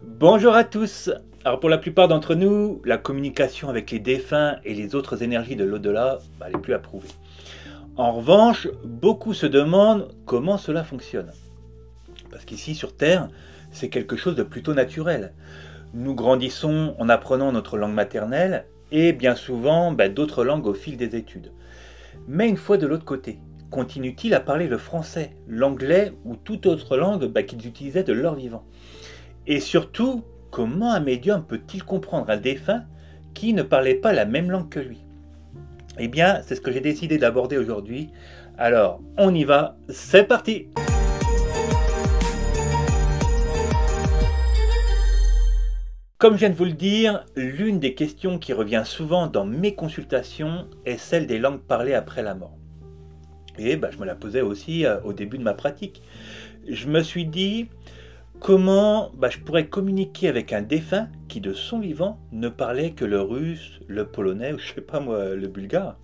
Bonjour à tous. Alors pour la plupart d'entre nous, la communication avec les défunts et les autres énergies de l'au-delà, elle est plus approuvée. En revanche, beaucoup se demandent comment cela fonctionne. Parce qu'ici sur Terre, c'est quelque chose de plutôt naturel. Nous grandissons en apprenant notre langue maternelle et bien souvent d'autres langues au fil des études. Mais une fois de l'autre côté, continuent-ils à parler le français, l'anglais ou toute autre langue qu'ils utilisaient de leur vivant? Et surtout, comment un médium peut-il comprendre un défunt qui ne parlait pas la même langue que lui? Eh bien, c'est ce que j'ai décidé d'aborder aujourd'hui. Alors, on y va, c'est parti! Comme je viens de vous le dire, l'une des questions qui revient souvent dans mes consultations est celle des langues parlées après la mort. Et je me la posais aussi au début de ma pratique. Je me suis dit, comment je pourrais communiquer avec un défunt qui de son vivant ne parlait que le russe, le polonais ou je sais pas moi, le bulgare?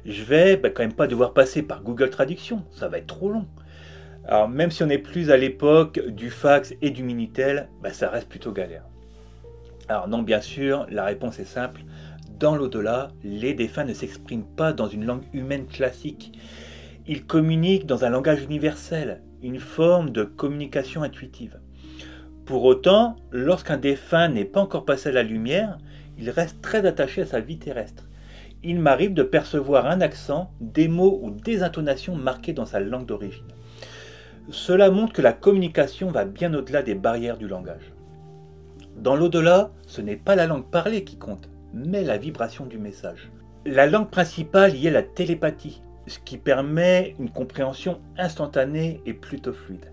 Je vais quand même pas devoir passer par Google Traduction, ça va être trop long. Alors même si on n'est plus à l'époque du fax et du Minitel, ça reste plutôt galère. Alors non, bien sûr, la réponse est simple. Dans l'au-delà, les défunts ne s'expriment pas dans une langue humaine classique. Ils communiquent dans un langage universel, une forme de communication intuitive. Pour autant, lorsqu'un défunt n'est pas encore passé à la lumière, il reste très attaché à sa vie terrestre. Il m'arrive de percevoir un accent, des mots ou des intonations marqués dans sa langue d'origine. Cela montre que la communication va bien au-delà des barrières du langage. Dans l'au-delà, ce n'est pas la langue parlée qui compte, mais la vibration du message. La langue principale y est la télépathie, ce qui permet une compréhension instantanée et plutôt fluide.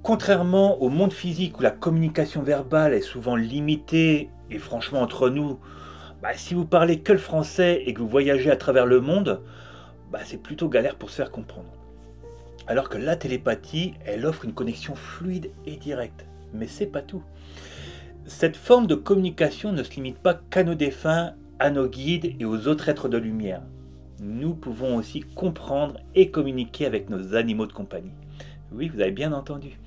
Contrairement au monde physique où la communication verbale est souvent limitée, et franchement entre nous, si vous parlez que le français et que vous voyagez à travers le monde, c'est plutôt galère pour se faire comprendre. Alors que la télépathie, elle offre une connexion fluide et directe, mais c'est pas tout. Cette forme de communication ne se limite pas qu'à nos défunts, à nos guides et aux autres êtres de lumière. Nous pouvons aussi comprendre et communiquer avec nos animaux de compagnie. Oui, vous avez bien entendu.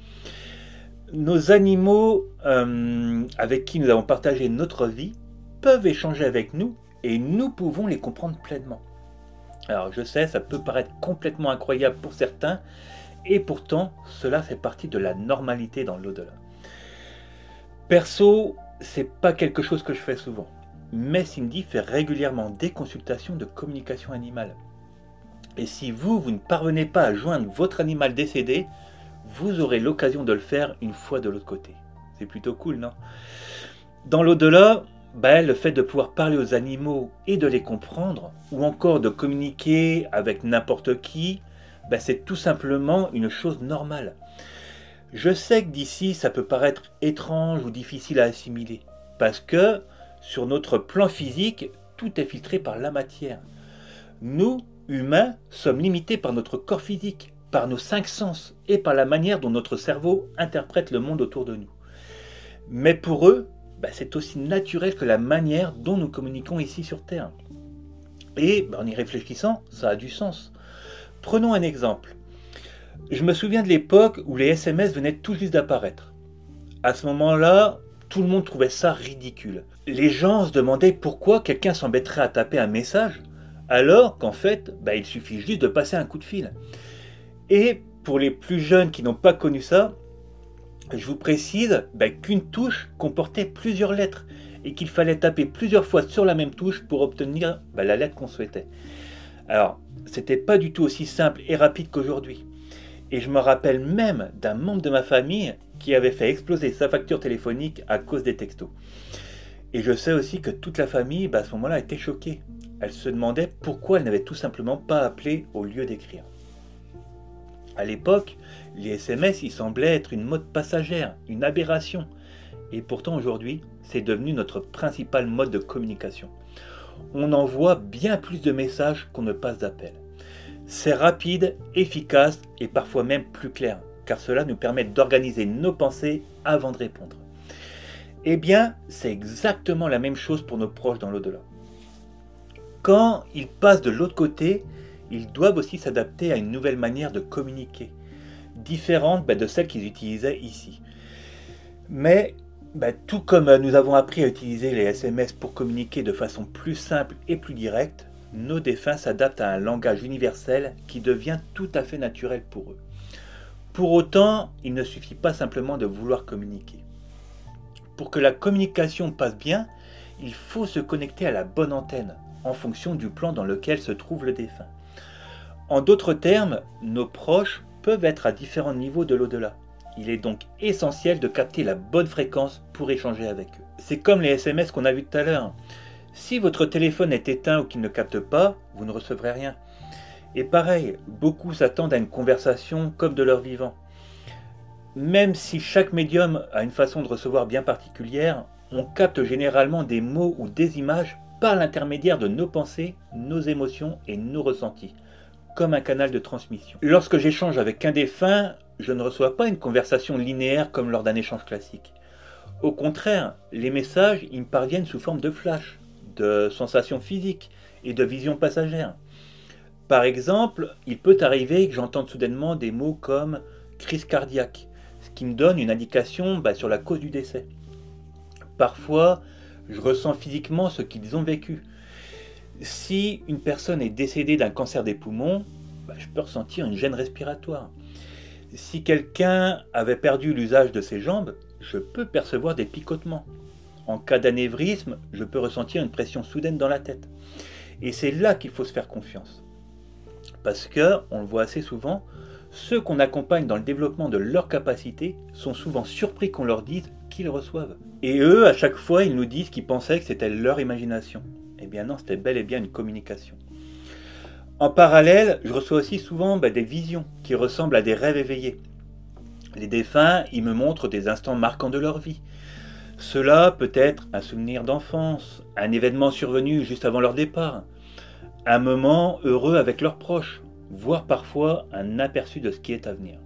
Nos animaux avec qui nous avons partagé notre vie peuvent échanger avec nous et nous pouvons les comprendre pleinement. Alors je sais, ça peut paraître complètement incroyable pour certains et pourtant cela fait partie de la normalité dans l'au-delà. Perso, c'est pas quelque chose que je fais souvent. Mais Cindy fait régulièrement des consultations de communication animale. Et si vous ne parvenez pas à joindre votre animal décédé, vous aurez l'occasion de le faire une fois de l'autre côté. C'est plutôt cool, non? Dans l'au-delà, le fait de pouvoir parler aux animaux et de les comprendre, ou encore de communiquer avec n'importe qui, c'est tout simplement une chose normale. Je sais que d'ici, ça peut paraître étrange ou difficile à assimiler, parce que sur notre plan physique, tout est filtré par la matière. Nous, humains, sommes limités par notre corps physique, par nos 5 sens et par la manière dont notre cerveau interprète le monde autour de nous. Mais pour eux, c'est aussi naturel que la manière dont nous communiquons ici sur Terre. Et en y réfléchissant, ça a du sens. Prenons un exemple. Je me souviens de l'époque où les SMS venaient tout juste d'apparaître. À ce moment-là, tout le monde trouvait ça ridicule. Les gens se demandaient pourquoi quelqu'un s'embêterait à taper un message, alors qu'en fait, il suffit juste de passer un coup de fil. Et pour les plus jeunes qui n'ont pas connu ça, je vous précise qu'une touche comportait plusieurs lettres et qu'il fallait taper plusieurs fois sur la même touche pour obtenir la lettre qu'on souhaitait. Alors, c'était pas du tout aussi simple et rapide qu'aujourd'hui. Et je me rappelle même d'un membre de ma famille qui avait fait exploser sa facture téléphonique à cause des textos. Et je sais aussi que toute la famille, à ce moment-là, était choquée. Elle se demandait pourquoi elle n'avait tout simplement pas appelé au lieu d'écrire. À l'époque, les SMS, ils semblaient être une mode passagère, une aberration. Et pourtant aujourd'hui, c'est devenu notre principal mode de communication. On envoie bien plus de messages qu'on ne passe d'appels. C'est rapide, efficace et parfois même plus clair, car cela nous permet d'organiser nos pensées avant de répondre. Eh bien, c'est exactement la même chose pour nos proches dans l'au-delà. Quand ils passent de l'autre côté, ils doivent aussi s'adapter à une nouvelle manière de communiquer, différente de celle qu'ils utilisaient ici. Mais tout comme nous avons appris à utiliser les SMS pour communiquer de façon plus simple et plus directe, nos défunts s'adaptent à un langage universel qui devient tout à fait naturel pour eux. Pour autant, il ne suffit pas simplement de vouloir communiquer. Pour que la communication passe bien, il faut se connecter à la bonne antenne, en fonction du plan dans lequel se trouve le défunt. En d'autres termes, nos proches peuvent être à différents niveaux de l'au-delà. Il est donc essentiel de capter la bonne fréquence pour échanger avec eux. C'est comme les SMS qu'on a vus tout à l'heure. Si votre téléphone est éteint ou qu'il ne capte pas, vous ne recevrez rien. Et pareil, beaucoup s'attendent à une conversation comme de leur vivant. Même si chaque médium a une façon de recevoir bien particulière, on capte généralement des mots ou des images par l'intermédiaire de nos pensées, nos émotions et nos ressentis, comme un canal de transmission. Lorsque j'échange avec un défunt, je ne reçois pas une conversation linéaire comme lors d'un échange classique. Au contraire, les messages ils me parviennent sous forme de flash, de sensations physiques et de visions passagères. Par exemple, il peut arriver que j'entende soudainement des mots comme crise cardiaque, ce qui me donne une indication sur la cause du décès. Parfois, je ressens physiquement ce qu'ils ont vécu. Si une personne est décédée d'un cancer des poumons, je peux ressentir une gêne respiratoire. Si quelqu'un avait perdu l'usage de ses jambes, je peux percevoir des picotements. En cas d'anévrisme, je peux ressentir une pression soudaine dans la tête. Et c'est là qu'il faut se faire confiance. Parce que, on le voit assez souvent, ceux qu'on accompagne dans le développement de leurs capacités sont souvent surpris qu'on leur dise qu'ils reçoivent. Et eux, à chaque fois, ils nous disent qu'ils pensaient que c'était leur imagination. Eh bien non, c'était bel et bien une communication. En parallèle, je reçois aussi souvent des visions qui ressemblent à des rêves éveillés. Les défunts, ils me montrent des instants marquants de leur vie. Cela peut être un souvenir d'enfance, un événement survenu juste avant leur départ, un moment heureux avec leurs proches, voire parfois un aperçu de ce qui est à venir.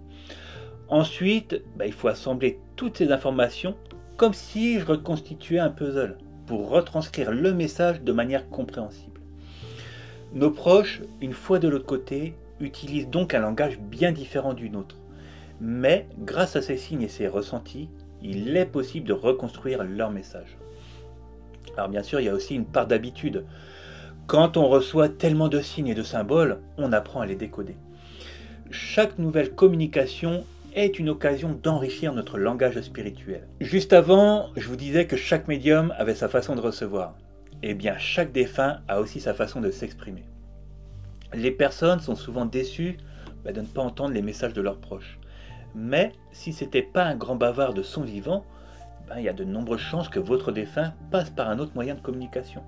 Ensuite, il faut assembler toutes ces informations comme si je reconstituais un puzzle pour retranscrire le message de manière compréhensible. Nos proches, une fois de l'autre côté, utilisent donc un langage bien différent du nôtre. Mais grâce à ces signes et ces ressentis, il est possible de reconstruire leur message. Alors bien sûr, il y a aussi une part d'habitude. Quand on reçoit tellement de signes et de symboles, on apprend à les décoder. Chaque nouvelle communication est une occasion d'enrichir notre langage spirituel. Juste avant, je vous disais que chaque médium avait sa façon de recevoir. Eh bien, chaque défunt a aussi sa façon de s'exprimer. Les personnes sont souvent déçues de ne pas entendre les messages de leurs proches. Mais si ce n'était pas un grand bavard de son vivant, il y a de nombreuses chances que votre défunt passe par un autre moyen de communication.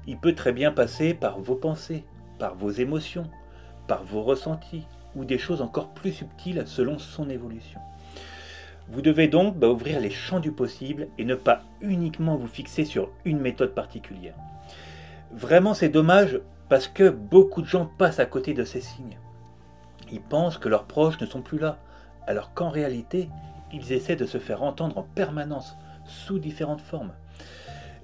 Il peut très bien passer par vos pensées, par vos émotions, par vos ressentis, ou des choses encore plus subtiles selon son évolution. Vous devez donc ouvrir les champs du possible et ne pas uniquement vous fixer sur une méthode particulière. Vraiment, c'est dommage parce que beaucoup de gens passent à côté de ces signes. Ils pensent que leurs proches ne sont plus là, alors qu'en réalité, ils essaient de se faire entendre en permanence, sous différentes formes.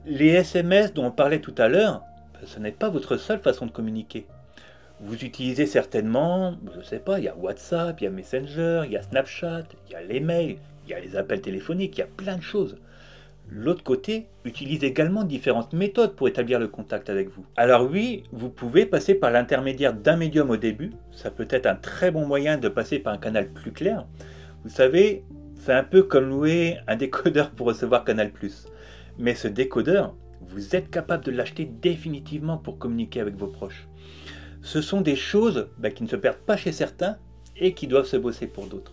Les SMS dont on parlait tout à l'heure, ce n'est pas votre seule façon de communiquer. Vous utilisez certainement, je ne sais pas, il y a WhatsApp, il y a Messenger, il y a Snapchat, il y a les mails, il y a les appels téléphoniques, il y a plein de choses. L'autre côté utilise également différentes méthodes pour établir le contact avec vous. Alors oui, vous pouvez passer par l'intermédiaire d'un médium au début, ça peut être un très bon moyen de passer par un canal plus clair. Vous savez, c'est un peu comme louer un décodeur pour recevoir Canal+. Mais ce décodeur, vous êtes capable de l'acheter définitivement pour communiquer avec vos proches. Ce sont des choses qui ne se perdent pas chez certains et qui doivent se bosser pour d'autres.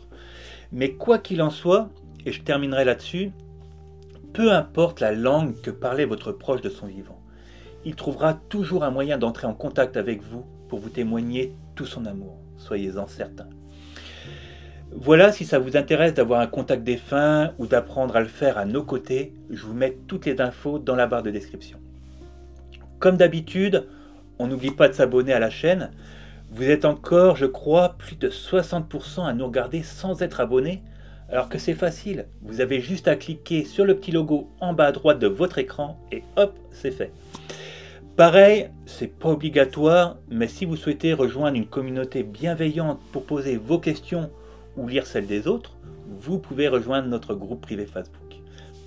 Mais quoi qu'il en soit, et je terminerai là-dessus, peu importe la langue que parlait votre proche de son vivant, il trouvera toujours un moyen d'entrer en contact avec vous pour vous témoigner tout son amour. Soyez-en certains. Voilà, si ça vous intéresse d'avoir un contact défunt ou d'apprendre à le faire à nos côtés, je vous mets toutes les infos dans la barre de description. Comme d'habitude, on n'oublie pas de s'abonner à la chaîne. Vous êtes encore, je crois, plus de 60% à nous regarder sans être abonné, alors que c'est facile. Vous avez juste à cliquer sur le petit logo en bas à droite de votre écran et hop, c'est fait. Pareil, c'est pas obligatoire, mais si vous souhaitez rejoindre une communauté bienveillante pour poser vos questions ou lire celles des autres, vous pouvez rejoindre notre groupe privé Facebook.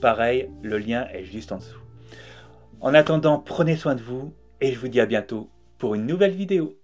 Pareil, le lien est juste en dessous. En attendant, prenez soin de vous et je vous dis à bientôt pour une nouvelle vidéo.